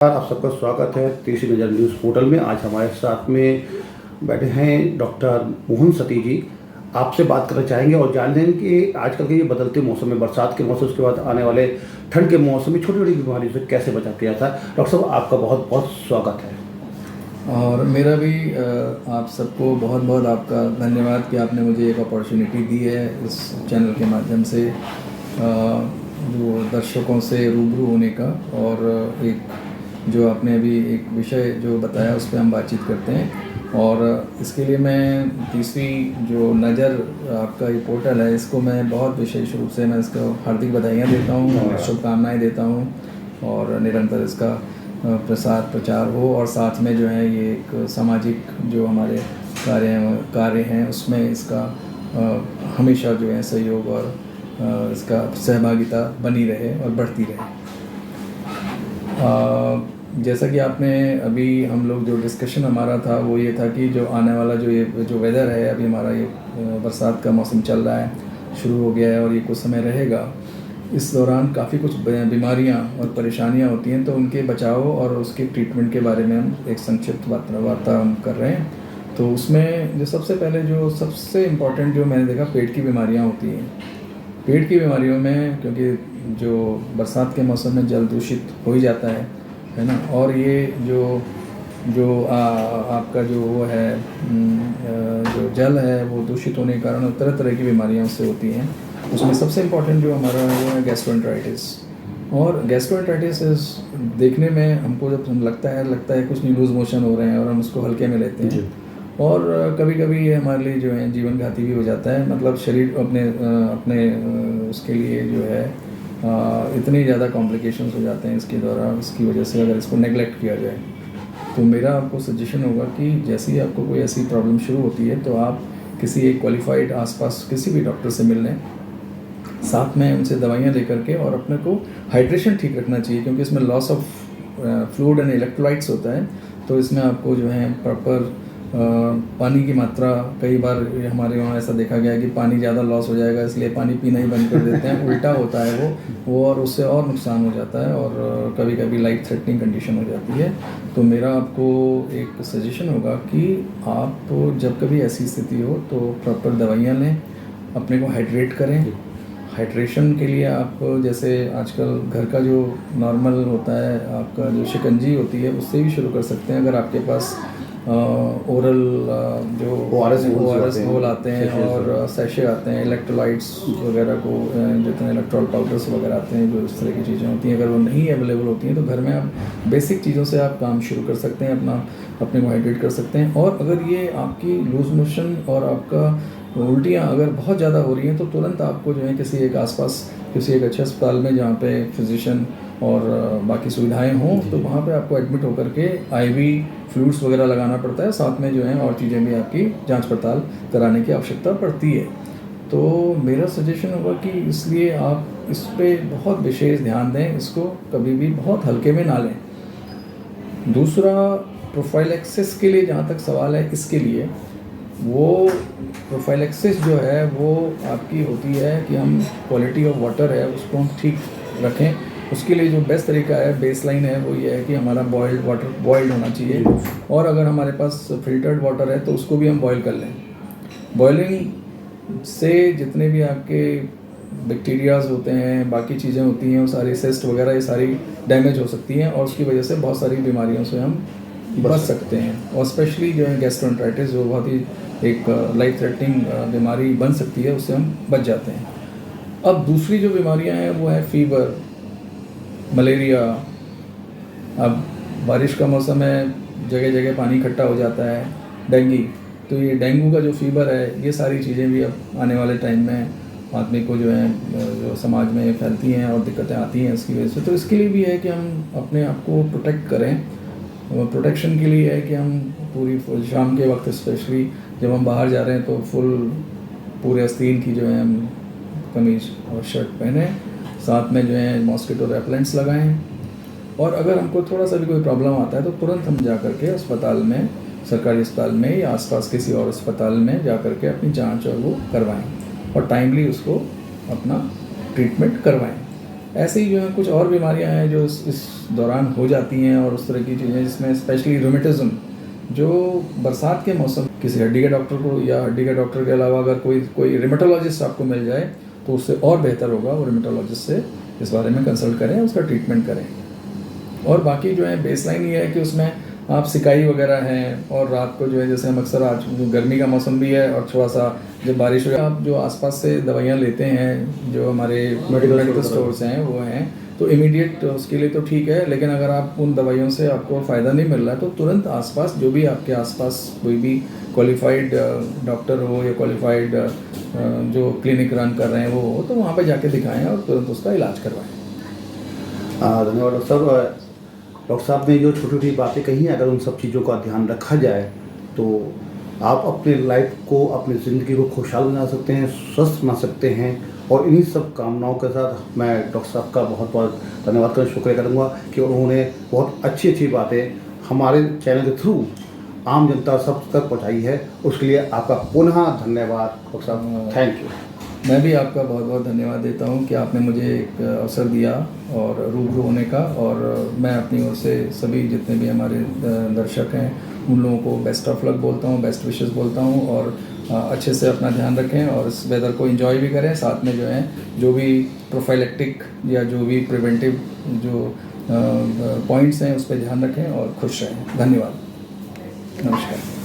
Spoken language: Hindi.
आप सबका स्वागत है तीसरी नज़र न्यूज़ पोर्टल में। आज हमारे साथ में बैठे हैं डॉक्टर मोहन सती जी। आपसे बात करना चाहेंगे और जान लेंगे कि आजकल के ये बदलते मौसम में, बरसात के मौसम, उसके बाद आने वाले ठंड के मौसम में छोटी छोटी बीमारियों से कैसे बचा किया था। डॉक्टर साहब, आपका बहुत बहुत स्वागत है। और मेरा भी आप सबको बहुत बहुत आपका धन्यवाद कि आपने मुझे एक अपॉर्चुनिटी दी है इस चैनल के माध्यम से जो दर्शकों से रूबरू होने का, और एक जो आपने अभी एक विषय जो बताया उस पर हम बातचीत करते हैं। और इसके लिए मैं तीसरी जो नज़र आपका ये पोर्टल है, इसको मैं बहुत विशेष रूप से मैं इसको हार्दिक बधाइयाँ देता हूँ, शुभकामनाएँ देता हूँ, और निरंतर इसका प्रसार प्रचार हो। और साथ में जो है ये एक सामाजिक जो हमारे कार्य हैं उसमें इसका हमेशा जो है सहयोग और इसका सहभागिता बनी रहे और बढ़ती रहे। जैसा कि आपने अभी हम लोग जो डिस्कशन हमारा था वो ये था कि जो आने वाला जो वेदर है, अभी हमारा ये बरसात का मौसम चल रहा है, शुरू हो गया है और ये कुछ समय रहेगा। इस दौरान काफ़ी कुछ बीमारियां और परेशानियां होती हैं, तो उनके बचाव और उसके ट्रीटमेंट के बारे में हम एक संक्षिप्त वार्ता हम कर रहे हैं। तो उसमें जो सबसे पहले जो सबसे इम्पॉर्टेंट जो मैंने देखा, पेट की बीमारियां होती हैं। पेट की बीमारियों में क्योंकि जो बरसात के मौसम में जल दूषित हो ही जाता है ना, और ये जो आपका जो वो है जो जल है वो दूषित होने के कारण तरह तरह की बीमारियां उससे होती हैं। उसमें सबसे इम्पॉर्टेंट जो हमारा वो है गैस्ट्रोएंटेराइटिस। और गैस्ट्रोएंटेराइटिस देखने में हमको जब लगता है कुछ नहीं, लूज मोशन हो रहे हैं और हम उसको हल्के में लेते हैं, और कभी कभी ये हमारे लिए जो है जीवन घाती भी हो जाता है। मतलब शरीर अपने उसके लिए जो है इतनी ज़्यादा कॉम्प्लिकेशंस हो जाते हैं इसके द्वारा, इसकी वजह से अगर इसको नेगलेक्ट किया जाए। तो मेरा आपको सजेशन होगा कि जैसे ही आपको कोई ऐसी प्रॉब्लम शुरू होती है तो आप किसी एक क्वालिफाइड आसपास किसी भी डॉक्टर से मिल लें, साथ में उनसे दवाइयाँ दे करके, और अपने को हाइड्रेशन ठीक रखना चाहिए क्योंकि इसमें loss of fluid and electrolytes होता है। तो इसमें आपको जो है प्रॉपर पानी की मात्रा, कई बार हमारे वहाँ ऐसा देखा गया है कि पानी ज़्यादा लॉस हो जाएगा इसलिए पानी पीना ही बंद कर देते हैं, उल्टा होता है वो और उससे और नुकसान हो जाता है, और कभी कभी लाइफ थ्रेटनिंग कंडीशन हो जाती है। तो मेरा आपको एक सजेशन होगा कि आप जब कभी ऐसी स्थिति हो तो प्रॉपर दवाइयाँ लें, अपने को हाइड्रेट करें। हाइड्रेशन के लिए आप जैसे आजकल घर का जो नॉर्मल होता है, आपका जो शिकंजी होती है उससे भी शुरू कर सकते हैं। अगर आपके पास ओरल जो ORS घोल आते हैं और सैशे आते हैं, इलेक्ट्रोलाइट्स वगैरह को जितने इलेक्ट्रॉल पाउडर्स वगैरह आते हैं, जो इस तरह की चीज़ें होती हैं, अगर वो नहीं अवेलेबल होती हैं तो घर में आप बेसिक चीज़ों से आप काम शुरू कर सकते हैं, अपने को हाइड्रेट कर सकते हैं। और अगर ये आपकी लूज मोशन और आपका उल्टियाँ अगर बहुत ज़्यादा हो रही हैं तो तुरंत आपको जो है किसी एक अच्छे अस्पताल में जहाँ पे फिजिशियन और बाकी सुविधाएं हों, तो वहाँ पे आपको एडमिट होकर के IV फ्लूइड्स वगैरह लगाना पड़ता है। साथ में जो है और चीज़ें भी आपकी जांच पड़ताल कराने की आवश्यकता पड़ती है। तो मेरा सजेशन होगा कि इसलिए आप इस पर बहुत विशेष ध्यान दें, इसको कभी भी बहुत हल्के में ना लें। दूसरा, प्रोफाइलैक्सिस के लिए जहाँ तक सवाल है, इसके लिए वो प्रोफाइलैक्सिस जो है वो आपकी होती है कि हम क्वालिटी ऑफ वाटर है उसको हम ठीक रखें। उसके लिए जो बेस्ट तरीका है, बेसलाइन है, वो ये है कि हमारा बॉयल्ड वाटर बॉयल्ड होना चाहिए, और अगर हमारे पास फिल्टर्ड वाटर है तो उसको भी हम बॉयल कर लें। बॉयलिंग से जितने भी आपके बैक्टीरियाज होते हैं, बाकी चीज़ें होती हैं, वो सारी सिस्ट वगैरह ये सारी डैमेज हो सकती हैं, और उसकी वजह से बहुत सारी बीमारियों से हम बच सकते हैं। और स्पेशली जो है गैस्ट्रोएंटेराइटिस, जो बहुत ही एक लाइफ थ्रेटनिंग बीमारी बन सकती है, उससे हम बच जाते हैं। अब दूसरी जो बीमारियां हैं वो है फीवर, मलेरिया। अब बारिश का मौसम है, जगह जगह पानी इकट्ठा हो जाता है, डेंगू। तो ये डेंगू का जो फीवर है, ये सारी चीज़ें भी अब आने वाले टाइम में आदमी को जो है जो समाज में फैलती हैं और दिक्कतें आती हैं इसकी वजह से। तो इसके लिए भी है कि हम अपने आप को प्रोटेक्ट करें। प्रोटेक्शन के लिए है कि हम पूरी शाम के वक्त स्पेशली जब हम बाहर जा रहे हैं तो पूरे आस्तीन की जो है हम कमीज और शर्ट पहने, साथ में जो है मॉस्किटो रेपेलेंट्स लगाएं। और अगर हमको थोड़ा सा भी कोई प्रॉब्लम आता है तो तुरंत हम जा कर के अस्पताल में, सरकारी अस्पताल में या आसपास किसी और अस्पताल में जा कर के अपनी जांच और वो करवाएं, और टाइमली उसको अपना ट्रीटमेंट करवाएं। ऐसे ही जो है कुछ और बीमारियां हैं जो इस दौरान हो जाती हैं, और उस तरह की चीज़ें जिसमें स्पेशली रूमेटिज्म, जो बरसात के मौसम, किसी हड्डी के डॉक्टर को या हड्डी के डॉक्टर के अलावा अगर कोई रिमेटोलॉजिस्ट आपको मिल जाए तो उससे और बेहतर होगा वो रिमेटोलॉजिस्ट से इस बारे में कंसल्ट करें, उसका ट्रीटमेंट करें। और बाकी जो है बेसलाइन ये है कि उसमें आप सिकाई वगैरह हैं, और रात को जो है जैसे हम अक्सर, आज गर्मी का मौसम भी है और थोड़ा सा जब बारिश हो, आप जो आसपास से दवाइयाँ लेते हैं जो हमारे मेडिकल स्टोर्स हैं वो हैं, तो इमीडिएट उसके लिए तो ठीक है, लेकिन अगर आप उन दवाइयों से आपको फ़ायदा नहीं मिल रहा है तो तुरंत आसपास जो भी आपके आसपास कोई भी क्वालिफाइड डॉक्टर हो या क्वालिफाइड जो क्लिनिक रन कर रहे हैं वो हो, तो वहाँ पे जाके दिखाएं और तुरंत उसका इलाज करवाएं। धन्यवाद डॉक्टर साहब। डॉक्टर साहब ने जो छोटी छोटी बातें कही हैं, अगर उन सब चीज़ों का ध्यान रखा जाए तो आप अपने लाइफ को, अपनी ज़िंदगी को खुशहाल बना सकते हैं, स्वस्थ बना सकते हैं। और इन्हीं सब कामनाओं के साथ मैं डॉक्टर साहब का बहुत बहुत धन्यवाद करना, शुक्रिया करूँगा कि उन्होंने बहुत अच्छी अच्छी बातें हमारे चैनल के थ्रू आम जनता सब तक पहुँचाई है। उसके लिए आपका पुनः धन्यवाद डॉक्टर साहब, थैंक यू। मैं भी आपका बहुत बहुत धन्यवाद देता हूं कि आपने मुझे एक अवसर दिया और रूबरू होने का, और मैं अपनी ओर से सभी जितने भी हमारे दर्शक हैं उन लोगों को बेस्ट ऑफ लक बोलता हूं, बेस्ट विशेस बोलता हूं, और अच्छे से अपना ध्यान रखें और इस वेदर को एंजॉय भी करें। साथ में जो है जो भी प्रोफाइलेक्टिक या जो भी प्रिवेंटिव जो पॉइंट्स हैं उस पर ध्यान रखें और खुश रहें। धन्यवाद, नमस्कार।